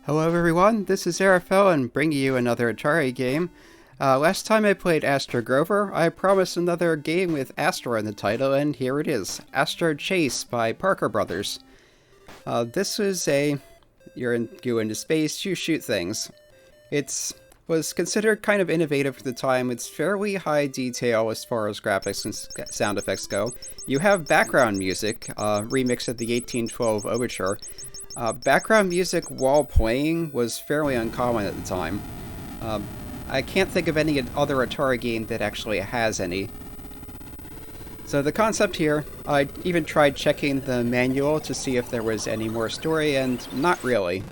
Hello everyone, this is Arafel and bringing you another Atari game. Last time I played Astro-Grover, I promised another game with Astro in the title, and here it is, Astro Chase by Parker Brothers. This is you go into space, you shoot things. It was considered kind of innovative for the time. It's fairly high detail as far as graphics and sound effects go. You have background music, remix of the 1812 Overture. Background music while playing was fairly uncommon at the time. I can't think of any other Atari game that actually has any. So the concept here, I even tried checking the manual to see if there was any more story, and not really.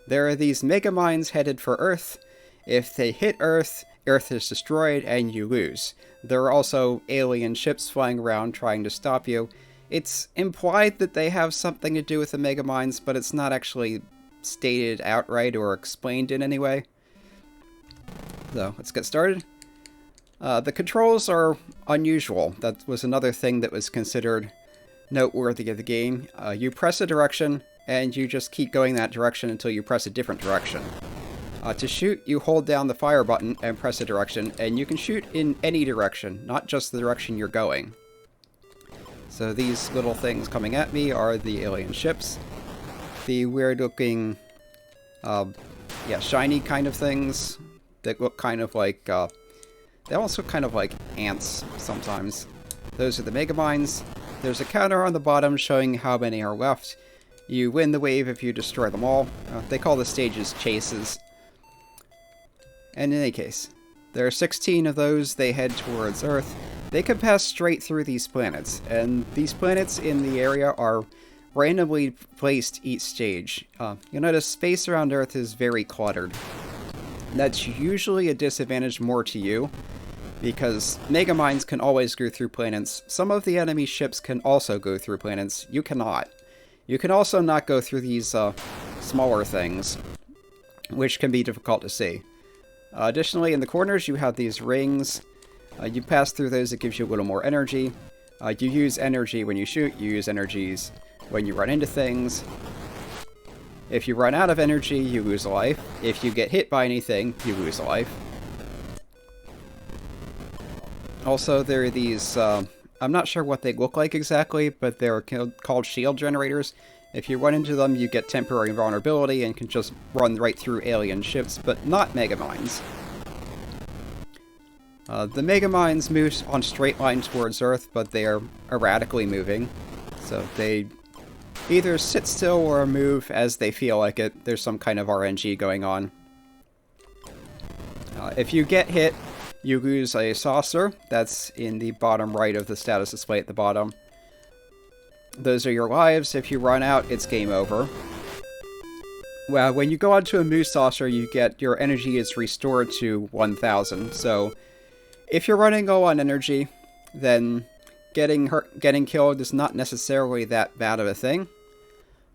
There are these mega mines headed for Earth. If they hit Earth, Earth is destroyed and you lose. There are also alien ships flying around trying to stop you. It's implied that they have something to do with the mega mines, but it's not actually stated outright or explained in any way. So, let's get started. The controls are unusual. That was another thing that was considered noteworthy of the game. You press a direction, and you just keep going that direction until you press a different direction. To shoot, you hold down the fire button and press a direction, and you can shoot in any direction, not just the direction you're going. So these little things coming at me are the alien ships. The weird-looking, shiny kind of things that look kind of like, they also kind of like ants sometimes. Those are the mega mines. There's a counter on the bottom showing how many are left. You win the wave if you destroy them all. They call the stages chases. And in any case, there are 16 of those. They head towards Earth. They can pass straight through these planets, and these planets in the area are randomly placed each stage. You'll notice space around Earth is very cluttered. That's usually a disadvantage more to you, because mega mines can always go through planets. Some of the enemy ships can also go through planets. You cannot. You can also not go through these smaller things, which can be difficult to see. Additionally, in the corners you have these rings. You pass through those, it gives you a little more energy. You use energy when you shoot, you use energies when you run into things. If you run out of energy, you lose a life. If you get hit by anything, you lose a life. Also, there are these, I'm not sure what they look like exactly, but they're called shield generators. If you run into them, you get temporary vulnerability and can just run right through alien ships, but not mega mines. The mega mines move on straight line towards Earth, but they are erratically moving. So they either sit still or move as they feel like it. There's some kind of RNG going on. If you get hit, you lose a saucer. That's in the bottom right of the status display at the bottom. Those are your lives. If you run out, it's game over. Well, when you go onto a moose saucer, your energy is restored to 1000. So if you're running low on energy, then getting killed is not necessarily that bad of a thing.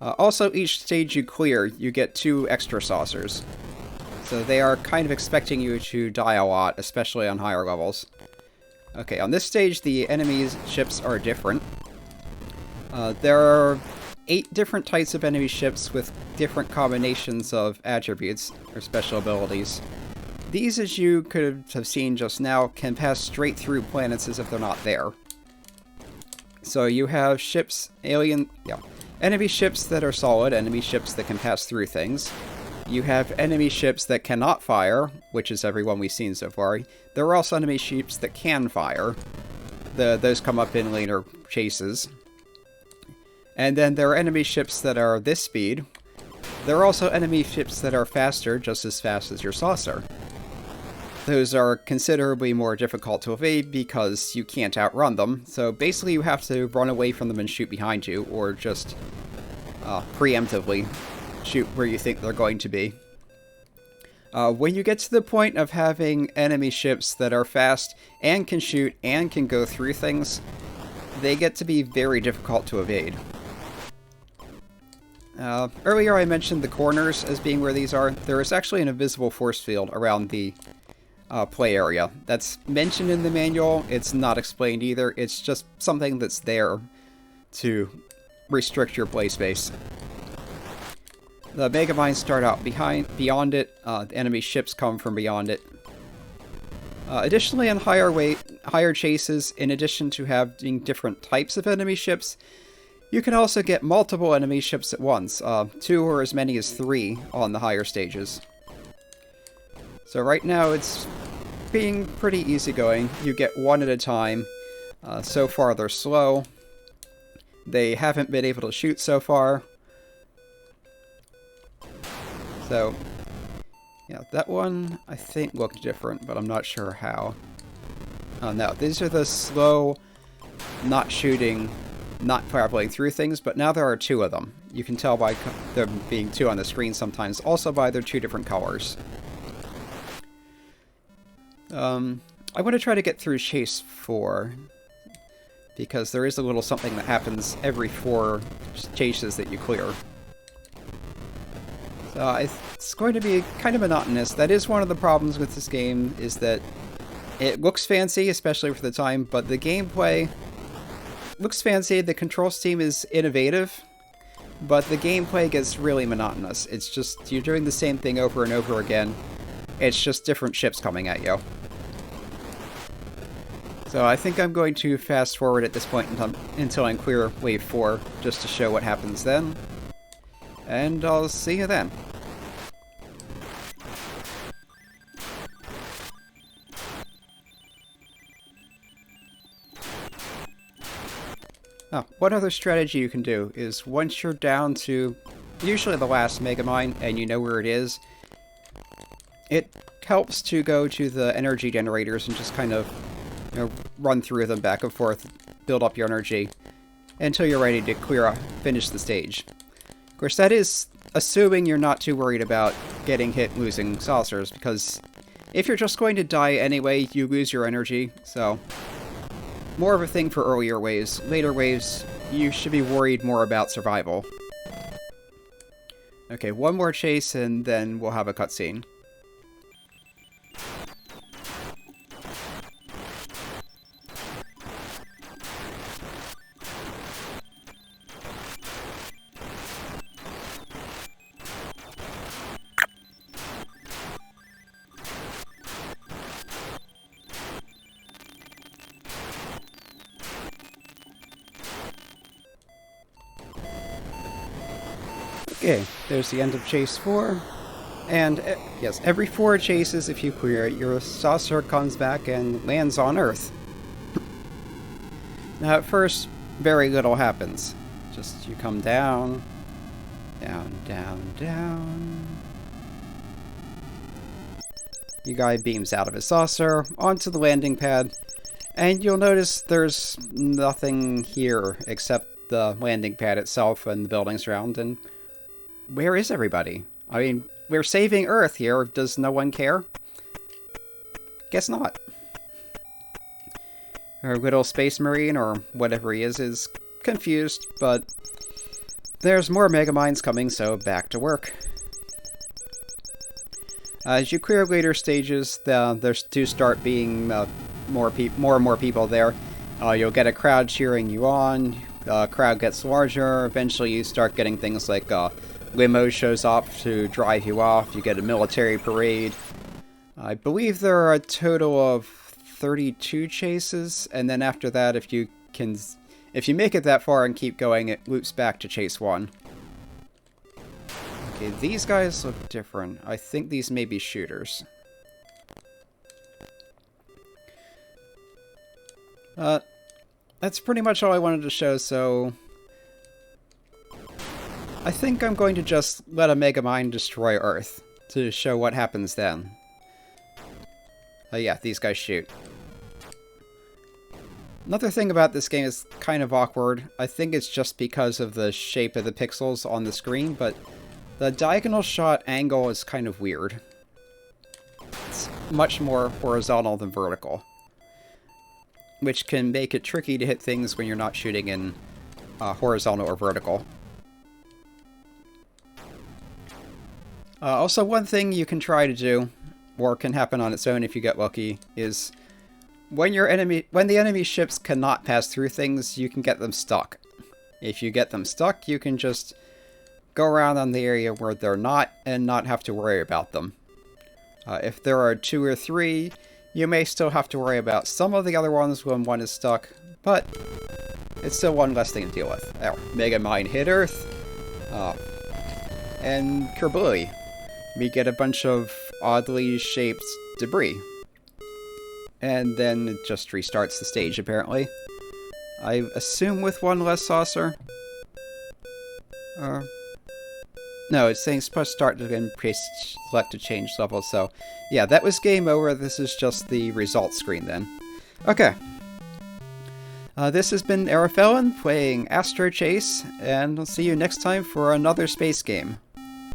Also, each stage you clear, you get 2 extra saucers. So they are kind of expecting you to die a lot, especially on higher levels. Okay, on this stage, the enemy's ships are different. There are 8 different types of enemy ships with different combinations of attributes, or special abilities. These, as you could have seen just now, can pass straight through planets as if they're not there. So you have ships, enemy ships that are solid, enemy ships that can pass through things. You have enemy ships that cannot fire, which is everyone we've seen so far. There are also enemy ships that can fire. Those come up in later chases. And then there are enemy ships that are this speed. There are also enemy ships that are faster, just as fast as your saucer. Those are considerably more difficult to evade because you can't outrun them, so basically you have to run away from them and shoot behind you, or just preemptively shoot where you think they're going to be. When you get to the point of having enemy ships that are fast and can shoot and can go through things, they get to be very difficult to evade. Earlier I mentioned the corners as being where these are. There is actually an invisible force field around the play area. That's mentioned in the manual. It's not explained either. It's just something that's there to restrict your play space. The Mega Mines start out beyond it. The enemy ships come from beyond it. Additionally, on higher chases, in addition to having different types of enemy ships, you can also get multiple enemy ships at once, 2 or as many as 3 on the higher stages. So right now it's being pretty easygoing. You get 1 at a time. So far they're slow. They haven't been able to shoot so far. So, yeah, that one I think looked different, but I'm not sure how. Oh no, these are the slow, not shooting, not traveling through things, but now there are 2 of them. You can tell by there being 2 on the screen sometimes, also by their 2 different colors. I want to try to get through Chase 4, because there is a little something that happens every 4 chases that you clear. So it's going to be kind of monotonous. That is one of the problems with this game, is that it looks fancy, especially for the time, but the gameplay looks fancy, the control scheme is innovative, but the gameplay gets really monotonous. It's just, you're doing the same thing over and over again. It's just different ships coming at you. So I think I'm going to fast forward at this point until I clear Wave 4, just to show what happens then. And I'll see you then. Oh, one other strategy you can do is once you're down to usually the last Mega Mine and you know where it is, it helps to go to the energy generators and just kind of, you know, run through them back and forth, build up your energy until you're ready to finish the stage. Of course, that is assuming you're not too worried about getting hit losing saucers, because if you're just going to die anyway, you lose your energy, so more of a thing for earlier waves. Later waves, you should be worried more about survival. Okay, one more chase and then we'll have a cutscene. Okay, there's the end of Chase 4, and yes, every 4 chases, if you clear it, your saucer comes back and lands on Earth. Now at first, very little happens. Just you come down, down, down, down. Your guy beams out of his saucer, onto the landing pad, and you'll notice there's nothing here except the landing pad itself and the buildings around, and where is everybody? I mean, we're saving Earth here. Does no one care? Guess not. Our little space marine, or whatever he is confused, but there's more Mega Mines coming, so back to work. As you clear later stages, there's to start being more and more people there. You'll get a crowd cheering you on. The crowd gets larger. Eventually, you start getting things like limo shows up to drive you off. You get a military parade. I believe there are a total of 32 chases, and then after that, if you make it that far and keep going, it loops back to Chase 1. Okay, these guys look different. I think these may be shooters. That's pretty much all I wanted to show, so I think I'm going to just let a Mega Mine destroy Earth to show what happens then. Yeah, these guys shoot. Another thing about this game is kind of awkward. I think it's just because of the shape of the pixels on the screen, but the diagonal shot angle is kind of weird. It's much more horizontal than vertical, which can make it tricky to hit things when you're not shooting in horizontal or vertical. Also, one thing you can try to do, or can happen on its own if you get lucky, is when the enemy ships cannot pass through things, you can get them stuck. If you get them stuck, you can just go around on the area where they're not and not have to worry about them. If there are 2 or 3, you may still have to worry about some of the other ones when one is stuck, but it's still one less thing to deal with. There, Mega Mine hit Earth, and kerblooey. We get a bunch of oddly shaped debris. And then it just restarts the stage, apparently. I assume with one less saucer? No, it's saying supposed to start again, select to change level, so... Yeah, that was game over. This is just the results screen then. Okay. This has been Arafellan playing Astro Chase, and I'll see you next time for another space game.